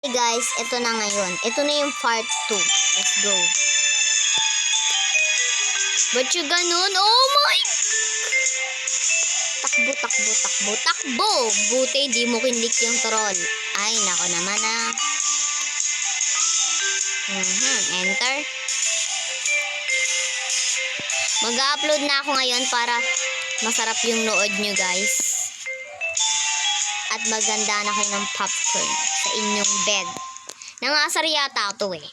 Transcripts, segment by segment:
Hey guys, ito na ngayon. Ito na yung part 2. Let's go. Ba't yung ganun? Oh my! Takbo, takbo, takbo, takbo! Buti di mo kinlik yung troll. Ay, nako naman ah. Enter. Mag-upload na ako ngayon para masarap yung nood nyo guys. At maganda na kayo ng popcorn sa inyong bed. Nangasar yata ito eh.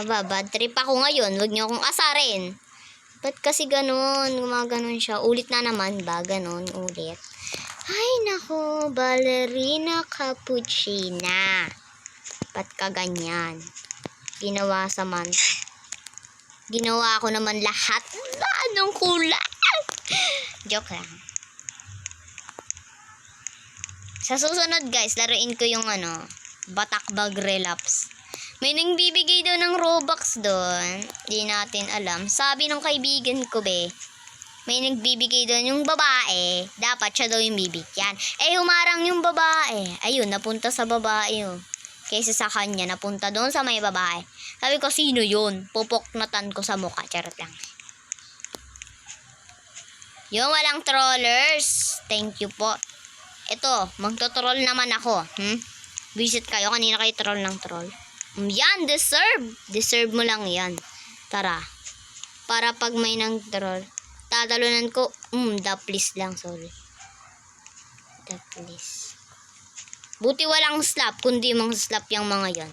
Aba, bad trip ako ngayon. Huwag niyo akong asarin. Ba't kasi ganun? Gumaganon siya. Ulit na naman ba? Ganon, ulit. Ay, nako. Ballerina cappuccina. Ba't ka ganyan? Ginawa sa man. Ginawa ko naman lahat. Anong kulay? Joke lang. Sa susunod guys, laruin ko yung Batakbag Relapse. May nagbibigay daw ng Robux doon. Di natin alam. Sabi ng kaibigan ko may nagbibigay doon yung babae. Dapat siya daw yung bibigyan. Eh humarang yung babae. Ayun, napunta sa babae oh. Kaysa sa kanya, napunta doon sa may babae. Sabi ko, sino yun? Pupoknatan ko sa mukha. Charot lang. Yung walang trollers. Thank you po. Ito, magto-troll naman ako. Visit kayo. Kanina kayo troll ng troll. Yan, deserve. Deserve mo lang yan. Tara. Para pag may nang troll, tatalunan ko. The please lang, sorry. The please. Buti walang slap, kundi mang slap yung mga yan.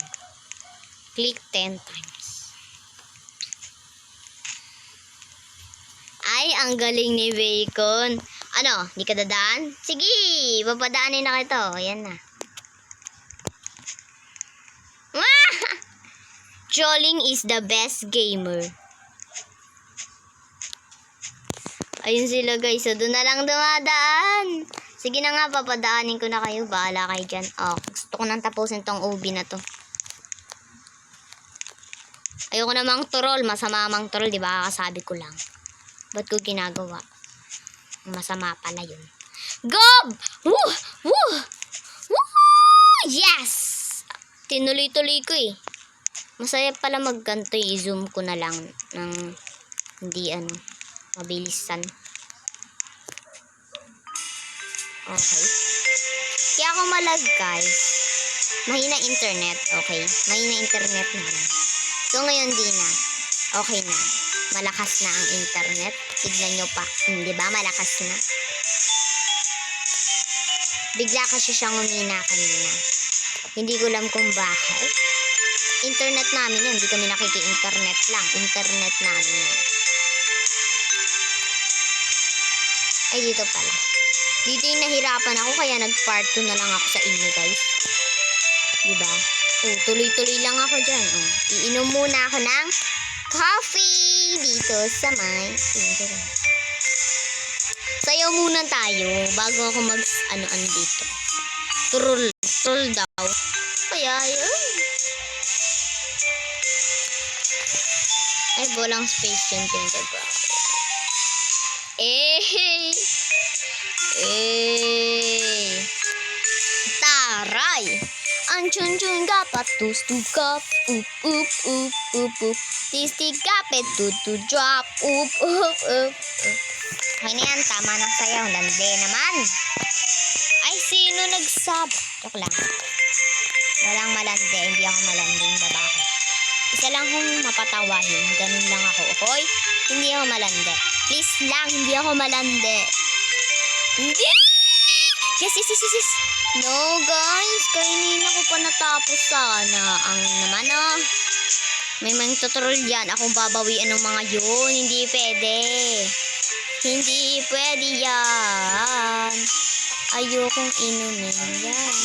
Click 10 times. Ay, ang galing ni Bacon. Ano, di ka dadaan? Sige, papadaanin na kita. Ayan na. Trolling is the best gamer. Ayun sila guys. So, doon na lang dumadaan. Sige na nga, papadaanin ko na kayo. Bahala kayo dyan. Oh, gusto ko nang tapusin tong OB na to. Ayoko namang troll. Masama mang troll, di ba? Kasabi ko lang. Ba't ko ginagawa? Masama pala yun. Gob! Woo! Woo! Woo! Yes! Tinuloy-tuloy ko eh. Masaya pala magganto. I-zoom ko na lang ng hindi mabilisan. Okay. Kaya ako malag guys. Mahina internet. Okay. Mahina internet na lang. So ngayon di na. Okay na. Malakas na ang internet. Tignan nyo pa. Di ba? Malakas na. Bigla kasi siyang umina kanina. Hindi ko alam kung bakit. Internet namin yan. Hindi kami nakiki-internet lang. Internet namin yan. Ay, dito pala. Dito yung nahirapan ako. Kaya nag-part 2 na lang ako sa inyo, guys. Diba? Tuloy-tuloy lang ako dyan. Iinom muna ako ng coffee dito sa may sayaw muna tayo bago ako mag dito. Troll daw. Kaya yun. Ay, bolang space yun tinagagawa. Taray! Ang chun-chun gapat tus-tugap up up up up up tistigapet tutu-drop up up up. Okay na yan, tama ng sayaw. Lande naman. Ay, sino nagsab? Joke lang. Walang malande. Hindi ako malanding babae. Isa lang kung mapatawahin. Ganun lang ako. Okay? Hindi ako malande. Please lang, hindi ako malande. Hindi! Yes. No, guys. Kanina ko pa natapos sana. Ang naman may mga tutorial yan. Akong babawian ng mga yun. Hindi pwede. Hindi pwede yan. Ayokong inumin yan.